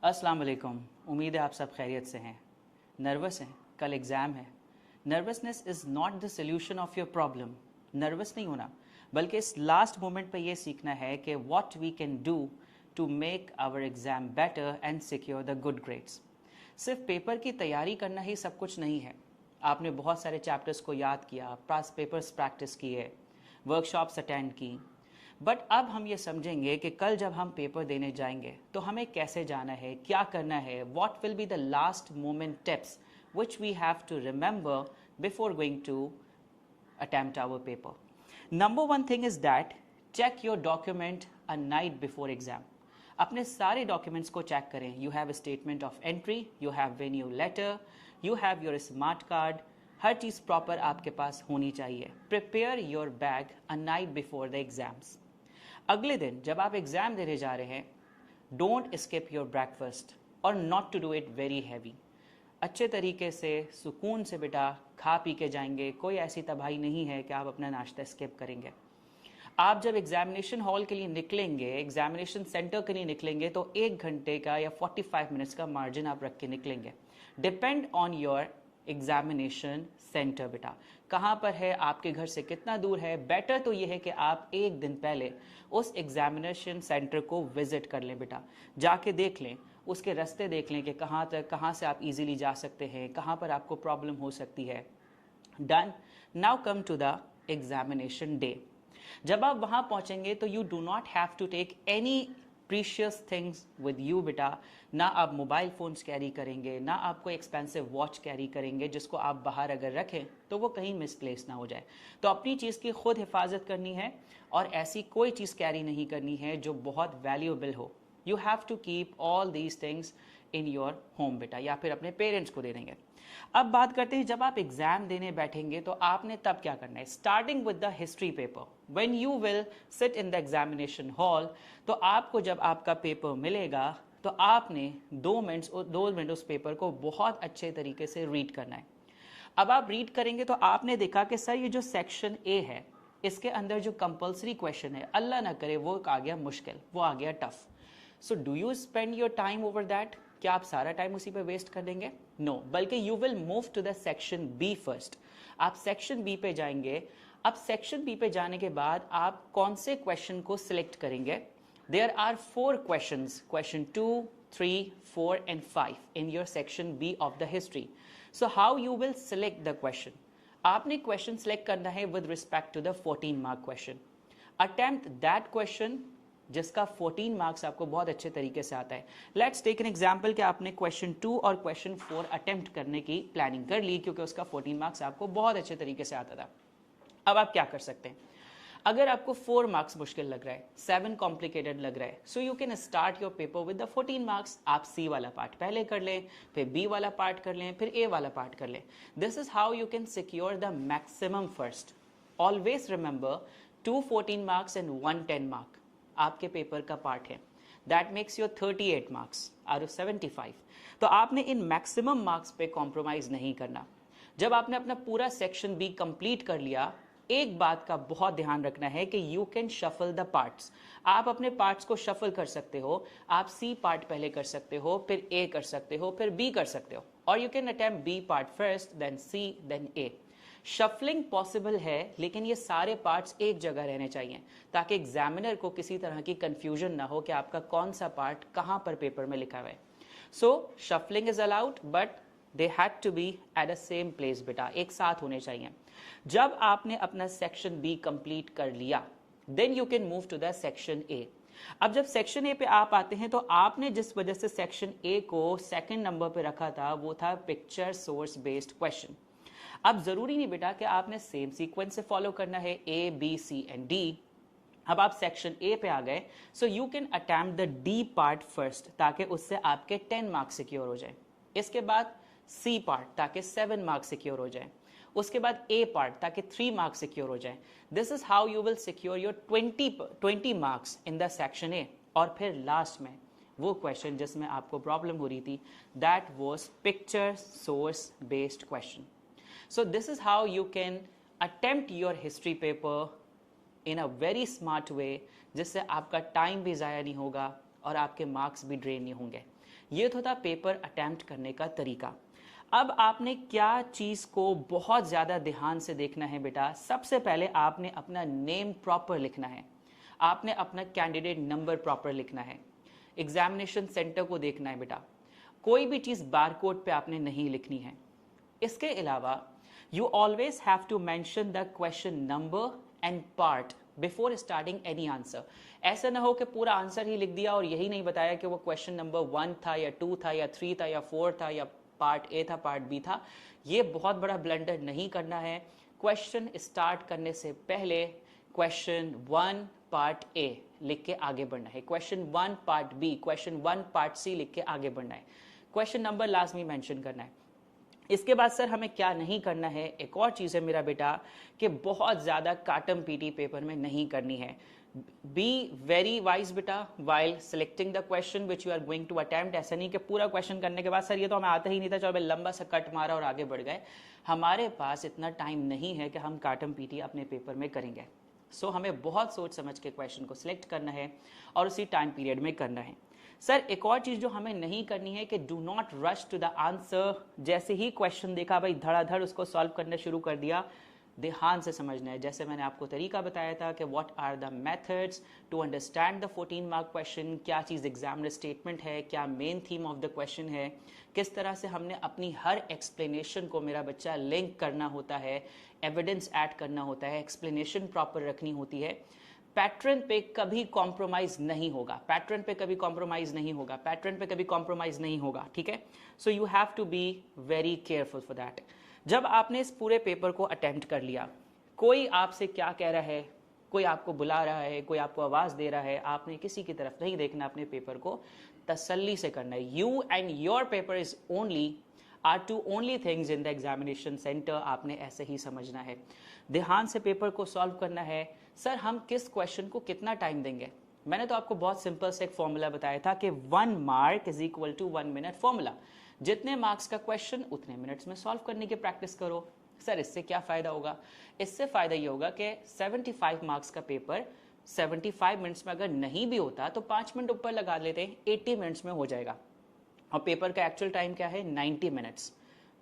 अस्सलाम वालेकुम। उम्मीद है आप सब खैरियत से हैं। नर्वस हैं, कल एग्ज़ाम है। Nervousness is not the solution of your problem. Nervous नहीं होना, बल्कि इस लास्ट मोमेंट पे ये सीखना है कि what we can do to make our exam better and secure the good grades. सिर्फ पेपर की तैयारी करना ही सब कुछ नहीं है। आपने बहुत सारे चैप्टर्स को याद किया, पास पेपर्स प्रैक्टिस किए, वर्कशॉप्स अटेंड की, बट अब हम ये समझेंगे कि कल जब हम पेपर देने जाएंगे तो हमें कैसे जाना है, क्या करना है, what will be the last moment tips which we have to remember before going to attempt our paper. Number one thing is that check your document a night before exam. अपने सारे डॉक्यूमेंट्स को check करें. You have a statement of entry, you have venue letter, you have your smart card. Her cheese proper आपके पास होनी चाहिए. Prepare your bag a night before the exams. अगले दिन जब आप एग्ज़ाम देने जा रहे हैं, डोंट स्किप योर ब्रेकफास्ट और not to do it very heavy. अच्छे तरीके से सुकून से बेटा खा पी के जाएंगे. कोई ऐसी तबाही नहीं है कि आप अपना नाश्ता स्किप करेंगे. आप जब एग्जामिनेशन हॉल के लिए निकलेंगे, एग्जामिनेशन सेंटर के लिए निकलेंगे, तो 1 घंटे का या 45 मिनट्स का मार्जिन आप रख के निकलेंगे. Depend on your examination centre. बेटा कहाँ पर है, आपके घर से कितना दूर है. बेटर तो ये है कि आप 1 दिन पहले उस एग्जामिनेशन सेंटर को विजिट कर लें. बेटा जाके देख लें, उसके रास्ते देख लें कि कहाँ से आप इजीली जा सकते हैं, कहाँ पर आपको प्रॉब्लम हो सकती है. Done. Now come to the examination day. जब आप वहाँ पहुँचेंगे तो you do not have to take any precious things with you. बेटा ना आप मोबाइल फ़ोन्स कैरी करेंगे, ना आपको एक्सपेंसिव वॉच कैरी करेंगे जिसको आप बाहर अगर रखें तो वो कहीं मिसप्लेस ना हो जाए. तो अपनी चीज़ की खुद हिफाजत करनी है और ऐसी कोई चीज़ कैरी नहीं करनी है जो बहुत वैल्यूएबल हो. You have to keep all these things in your home बेटा, या फिर अपने पेरेंट्स को दे देंगे. अब बात करते हैं जब आप एग्जाम देने बैठेंगे तो आपने तब क्या करना है. Starting with the history paper. When you will sit in the examination hall, तो आपको जब आपका पेपर मिलेगा तो आपने 2 मिनट उस पेपर को बहुत अच्छे तरीके से रीड करना है. अब आप रीड करेंगे तो आपने देखा कि सर ये जो सेक्शन ए है इसके अंदर जो कंपल्सरी क्वेश्चन है, अल्लाह ना करे वो आ गया मुश्किल, वो आ गया tough. So do you spend your time over that? क्या आप सारा टाइम उसी पे वेस्ट कर देंगे? नो, बल्कि you will move to the section B first. आप सेक्शन बी पे जाएंगे. अब सेक्शन बी पे जाने के बाद आप कौन से क्वेश्चन को सिलेक्ट करेंगे? There are 4 questions, question 2, 3, 4 and 5 in your section B of the history. So how you will select the question? आपने क्वेश्चन सिलेक्ट करना है with respect to the 14 mark question. Attempt that question जिसका 14 marks आपको बहुत अच्छे तरीके से आता है. लेट्स टेक एन एग्जाम्पल कि आपने क्वेश्चन 2 और क्वेश्चन 4 अटेम्प्ट करने की प्लानिंग कर ली क्योंकि उसका 14 मार्क्स आपको बहुत अच्छे तरीके से आता था. अब आप क्या कर सकते हैं? अगर आपको 4 मार्क्स मुश्किल लग रहा है, 7 कॉम्प्लिकेटेड लग रहा है, so you can start your paper with the 14 marks. आप सी वाला पार्ट पहले कर लें, फिर बी वाला पार्ट कर लें, फिर ए वाला पार्ट कर लें. This is how you can secure the maximum first. Always remember 2 14 marks and 1 10 mark आपके पेपर का पार्ट है. That makes your 38 marks out of 75. तो आपने इन मैक्सिमम मार्क्स पे कॉम्प्रोमाइज नहीं करना. जब आपने अपना पूरा सेक्शन बी कंप्लीट कर लिया, एक बात का बहुत ध्यान रखना है कि you can shuffle the parts. आप अपने पार्ट्स को शफल कर सकते हो. आप सी पार्ट पहले कर सकते हो, फिर ए कर सकते हो, फिर बी कर सकते हो, और you can attempt B part first, then C, then A. Shuffling possible है, लेकिन ये सारे पार्ट्स एक जगह रहने चाहिए ताकि एग्जामिनर को किसी तरह की कंफ्यूजन ना हो कि आपका कौन सा पार्ट कहां पर पेपर में लिखा हुआ है. So shuffling is allowed, but they had to be at the same place. बेटा एक साथ होने चाहिए. जब आपने अपना सेक्शन बी कंप्लीट कर लिया, then you can move to the section A. अब जब सेक्शन ए पे आप आते हैं तो आपने जिस वजह से सेक्शन ए को सेकंड नंबर पे रखा था वो था पिक्चर सोर्स बेस्ड क्वेश्चन. अब जरूरी नहीं बेटा कि आपने सेम सीक्वेंस से फॉलो करना है, A B C and D. अब आप सेक्शन ए पे आ गए, so you can attempt the D part first ताकि उससे आपके 10 मार्क्स सिक्योर हो जाए. इसके बाद सी पार्ट ताकि 7 मार्क्स सिक्योर हो जाए. उसके बाद ए पार्ट ताकि 3 मार्क्स सिक्योर हो जाए. This is how you will secure your 20 marks in the section ए. और फिर लास्ट में वो क्वेश्चन जिसमें आपको प्रॉब्लम हो रही थी, that was picture source based question. So this is how you can attempt your history paper in a very smart way, जिससे आपका टाइम भी ज़ाया नहीं होगा, और आपके मार्क्स भी ड्रेन नहीं होंगे। ये तो था पेपर अटेम्प्ट करने का तरीका। अब आपने क्या चीज़ को बहुत ज़्यादा ध्यान से देखना है बेटा, सबसे पहले आपने अपना नेम प्रॉपर लिखना है, आपने अपना कैंडिडेट नंबर प्रॉपर लिखना है, एग्जामिनेशन सेंटर को देखना है बेटा, कोई भी चीज़ बारकोड पे आपने नहीं लिखनी है। इसके अलावा you always have to mention the question number and part before starting any answer. ऐसा ना हो कि पूरा आंसर ही लिख दिया और यही नहीं बताया कि वो क्वेश्चन नंबर 1 था या 2 था या 3 था या 4 था या पार्ट ए था पार्ट बी था। ये बहुत बड़ा ब्लंडर नहीं करना है। क्वेश्चन स्टार्ट करने से पहले क्वेश्चन 1 पार्ट ए लिख के आगे बढ़ना है, question 1 part B, question 1 part C लिख के आगे बढ़ना है, क्वेश्चन नंबर लाजमी मेंशन करना है। इसके बाद सर हमें क्या नहीं करना है, एक और चीज़ है मेरा बेटा कि बहुत ज़्यादा काटम पीटी पेपर में नहीं करनी है। बी वेरी वाइज बेटा while selecting the question which you are going to attempt. ऐसा नहीं कि पूरा क्वेश्चन करने के बाद सर ये तो हमें आता ही नहीं था, चलो भाई लंबा सा कट मारा और आगे बढ़ गए। हमारे पास इतना टाइम नहीं है कि हम काटम पीटी अपने पेपर में करेंगे। सो हमें बहुत सोच समझ के क्वेश्चन को सिलेक्ट करना है और उसी टाइम पीरियड में करना है। सर एक और चीज़ जो हमें नहीं करनी है कि do not rush to the answer. जैसे ही क्वेश्चन देखा भाई धड़ाधड़ उसको सॉल्व करना शुरू कर दिया, ध्यान से समझना है। जैसे मैंने आपको तरीका बताया था कि what are the methods to understand the 14 mark question, क्या चीज़ एग्जामिनर स्टेटमेंट है, क्या main theme of the question है, किस तरह से हमने अपनी हर एक्सप्लेनेशन को मेरा बच्चा लिंक करना होता है, एविडेंस ऐड करना होता है, एक्सप्लेनेशन प्रॉपर रखनी होती है। पैटर्न पे कभी कॉम्प्रोमाइज नहीं होगा, पैटर्न पे कभी कॉम्प्रोमाइज नहीं होगा, पैटर्न पे कभी कॉम्प्रोमाइज नहीं होगा, ठीक है। So you have to be very careful for that. जब आपने इस पूरे पेपर को अटेम्प्ट कर लिया, कोई आपसे क्या कह रहा है, कोई आपको बुला रहा है, कोई आपको आवाज़ दे रहा है, आपने किसी की तरफ नहीं देखना, अपने पेपर को तसल्ली से करना है। You and your paper is only are two only things in the examination centre. आपने ऐसे ही समझना है, ध्यान से पेपर को सॉल्व करना है। सर हम किस क्वेश्चन को कितना टाइम देंगे, मैंने तो आपको बहुत सिंपल से एक फॉर्मूला बताया था कि 1 mark is equal to 1 minute formula. जितने मार्क्स का क्वेश्चन उतने मिनट्स में सॉल्व करने की प्रैक्टिस करो। सर इससे क्या फ़ायदा होगा, इससे फ़ायदा ये होगा कि 75 मार्क्स का पेपर 75 मिनट्स में अगर नहीं भी होता तो 5 मिनट ऊपर लगा लेते हैं, 80 मिनट्स में हो जाएगा। और पेपर का एक्चुअल टाइम क्या है, 90 मिनट्स।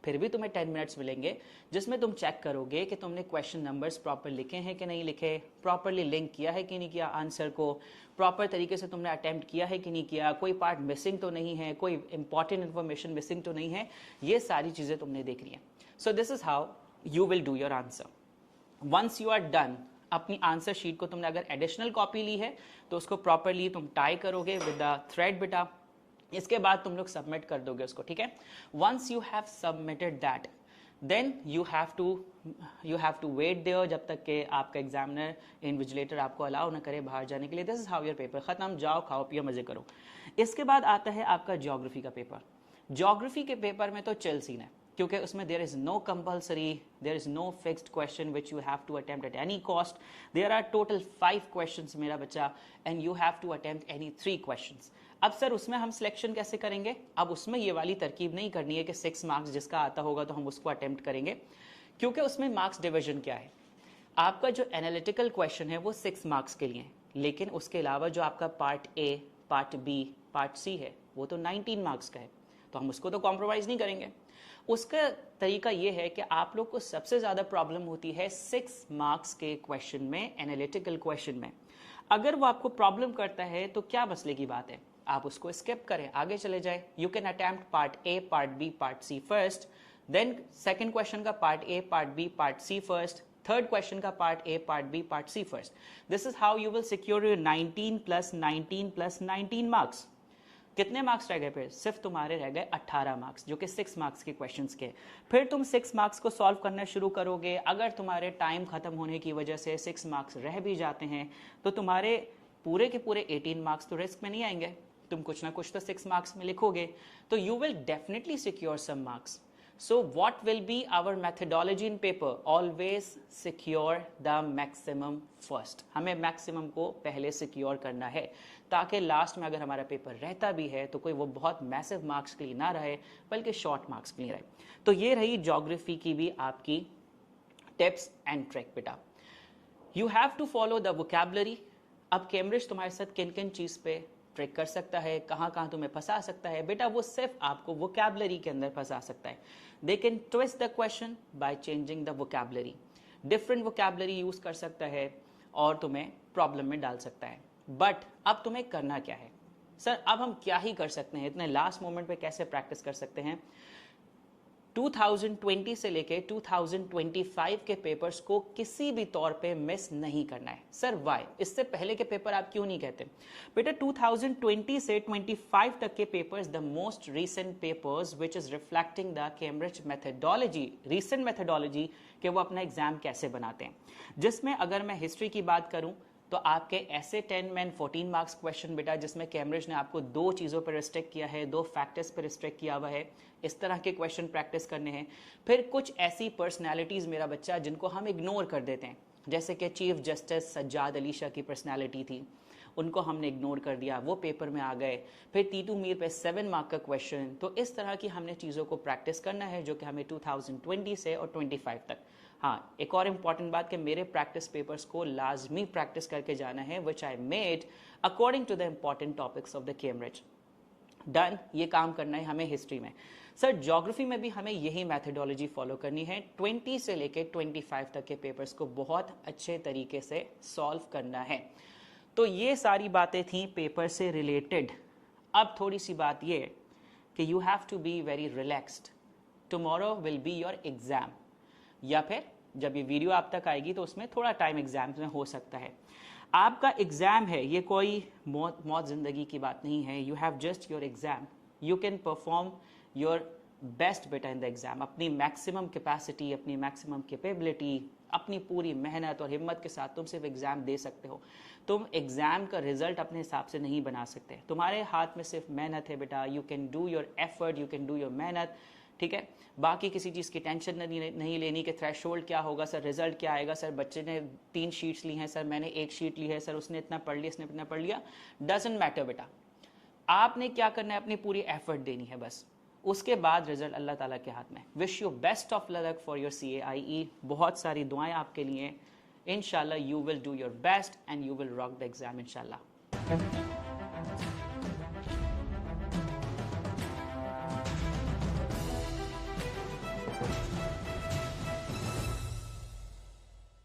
फिर भी तुम्हें 10 मिनट्स मिलेंगे जिसमें तुम चेक करोगे कि तुमने क्वेश्चन नंबर्स प्रॉपर लिखे हैं कि नहीं लिखे, प्रॉपरली लिंक किया है कि नहीं किया आंसर को, प्रॉपर तरीके से तुमने अटेम्प्ट किया है कि नहीं किया, कोई पार्ट मिसिंग तो नहीं है, कोई इंपॉर्टेंट इन्फॉर्मेशन मिसिंग तो नहीं है। ये सारी चीज़ें तुमने देखनी है। So this is how you will do your answer. Once you are done, अपनी आंसर शीट को तुमने अगर एडिशनल कॉपी ली है तो उसको प्रॉपरली तुम टाई करोगे विद द थ्रेड बेटा। इसके बाद तुम लोग सबमिट कर दोगे उसको, ठीक है। Once you have submitted that then you have to wait there जब तक कि आपका एग्जामिनर इन्विजिलेटर आपको अलाउ ना करे बाहर जाने के लिए। This is how your paper खत्म, जाओ खाओ पियो मजे करो। इसके बाद आता है आपका ज्योग्राफी का पेपर। ज्योग्राफी के पेपर में तो चिल सीन है, क्योंकि उसमें there is no compulsory, there is no fixed question which you have to attempt at any cost. There are total 5 questions मेरा बच्चा, and you have to attempt any 3 questions. अब sir उसमें हम selection कैसे करेंगे, अब उसमें ये वाली तरकीब नहीं करनी है कि 6 मार्क्स जिसका आता होगा तो हम उसको अटेम्प्ट करेंगे, क्योंकि उसमें मार्क्स डिवीजन क्या है, आपका जो एनालिटिकल क्वेश्चन है वो 6 मार्क्स के लिए है, लेकिन उसके अलावा जो आपका part A, part B, part C है वो तो 19 मार्क्स का है, तो हम उसको तो कॉम्प्रोमाइज़ नहीं करेंगे। उसका तरीका ये है कि आप लोग को सबसे ज़्यादा प्रॉब्लम होती है 6 मार्क्स के क्वेश्चन में, एनालिटिकल क्वेश्चन में। अगर वो आपको प्रॉब्लम करता है तो क्या मसले की बात है, आप उसको स्किप करें, आगे चले जाए। You can attempt part A, part B, part C first, then second question का part A, part B, part C first, third question का part A, part B, part C first. This is how you will secure your 19 + 19 + 19 marks. कितने marks रह गए, फिर सिर्फ तुम्हारे रह गए 18 मार्क्स, जो कि 6 मार्क्स के क्वेश्चंस के। फिर तुम 6 मार्क्स को सॉल्व करना शुरू करोगे। अगर तुम्हारे टाइम खत्म होने की वजह से 6 मार्क्स रह भी जाते हैं तो तुम्हारे पूरे के पूरे 18 मार्क्स तो रिस्क में नहीं आएंगे, तुम कुछ ना कुछ तो 6 मार्क्स में लिखोगे, तो you will definitely secure some marks. So what will be our methodology in paper? Always secure the maximum first. हमें मैक्सिमम को पहले सिक्योर करना है, ताकि लास्ट में अगर हमारा पेपर रहता भी है तो कोई वो बहुत मैसिव मार्क्स के लिए ना रहे, बल्कि शॉर्ट मार्क्स के लिए रहे। तो ये रही ज्योग्राफी की भी आपकी टिप्स एंड ट्रिक बेटा। You have to follow the vocabulary. अब कैम्ब्रिज तुम्हारे साथ किन किन चीज़ पे ट्रिक कर सकता है, कहाँ कहाँ तुम्हें फंसा सकता है बेटा, वो सिर्फ आपको वोकैबुलरी के अंदर फंसा सकता है। They can twist the question by changing the vocabulary, different vocabulary use कर सकता है और तुम्हें प्रॉब्लम में डाल सकता है। बट अब तुम्हें करना क्या है? सर अब हम क्या ही कर सकते हैं, इतने लास्ट मोमेंट पे कैसे प्रैक्टिस कर सकते हैं? 2020 से लेके 2025 के पेपर्स को किसी भी तौर पे मिस नहीं करना है। Sir why? इससे पहले के पेपर आप क्यों नहीं कहते? बेटा 2020 से 25 तक के papers the most recent papers which is reflecting the Cambridge methodology, recent methodology कि वो अपना एग्जाम कैसे बनाते हैं, जिसमें अगर मैं हिस्ट्री की बात करूं तो आपके ऐसे 10 में 14 मार्क्स क्वेश्चन बेटा जिसमें कैम्ब्रिज ने आपको दो चीज़ों पर रिस्ट्रिक्ट किया है, दो फैक्टर्स पर रिस्ट्रिक्ट किया हुआ है, इस तरह के क्वेश्चन प्रैक्टिस करने हैं। फिर कुछ ऐसी पर्सनैलिटीज़ मेरा बच्चा जिनको हम इग्नोर कर देते हैं, जैसे कि चीफ जस्टिस सज्जाद अली शाह की पर्सनैलिटी थी, उनको हमने इग्नोर कर दिया, वो पेपर में आ गए। फिर तीतू मीर पे 7 मार्क का क्वेश्चन। तो इस तरह की हमने चीज़ों को प्रैक्टिस करना है जो कि हमें 2020 से और 25 तक। हाँ, एक और इम्पॉर्टेंट बात कि मेरे प्रैक्टिस पेपर्स को लाजमी प्रैक्टिस करके जाना है, which I made according to the important topics of the Cambridge. Done, ये काम करना है हमें हिस्ट्री में। सर ज्योग्राफी में भी हमें यही मैथडोलॉजी फॉलो करनी है, 20 से लेके 25 तक के पेपर्स को बहुत अच्छे तरीके से सॉल्व करना है। तो ये सारी बातें थी पेपर से रिलेटेड। अब थोड़ी सी बात ये कि you have to be very relaxed, tomorrow will be your exam, या फिर जब ये वीडियो आप तक आएगी तो उसमें थोड़ा टाइम एग्जाम में हो सकता है। आपका एग्जाम है, ये कोई मौत जिंदगी की बात नहीं है। You have just your exam, you can perform your best बेटा इन द एग्जाम, अपनी मैक्सिमम कैपेसिटी, अपनी मैक्सिमम कैपेबिलिटी, अपनी पूरी मेहनत और हिम्मत के साथ तुम सिर्फ एग्जाम दे सकते हो। तुम एग्जाम का रिजल्ट अपने हिसाब से नहीं बना सकते, तुम्हारे हाथ में सिर्फ मेहनत है बेटा। You can do your effort, you can do your मेहनत, ठीक है। बाकी किसी चीज़ की टेंशन नहीं लेनी कि थ्रेशोल्ड क्या होगा सर, रिजल्ट क्या आएगा सर, बच्चे ने 3 शीट्स ली हैं सर, मैंने 1 शीट ली है सर, उसने इतना पढ़ लिया, इसने इतना पढ़ लिया, डजंट मैटर बेटा। आपने क्या करना है, अपनी पूरी एफर्ट देनी है बस, उसके बाद रिजल्ट अल्लाह ताला के हाथ में। Wish you best of luck for your CAIE, बहुत सारी दुआएं आपके लिए। इंशाल्लाह you will do your best and you will rock the exam इंशाल्लाह।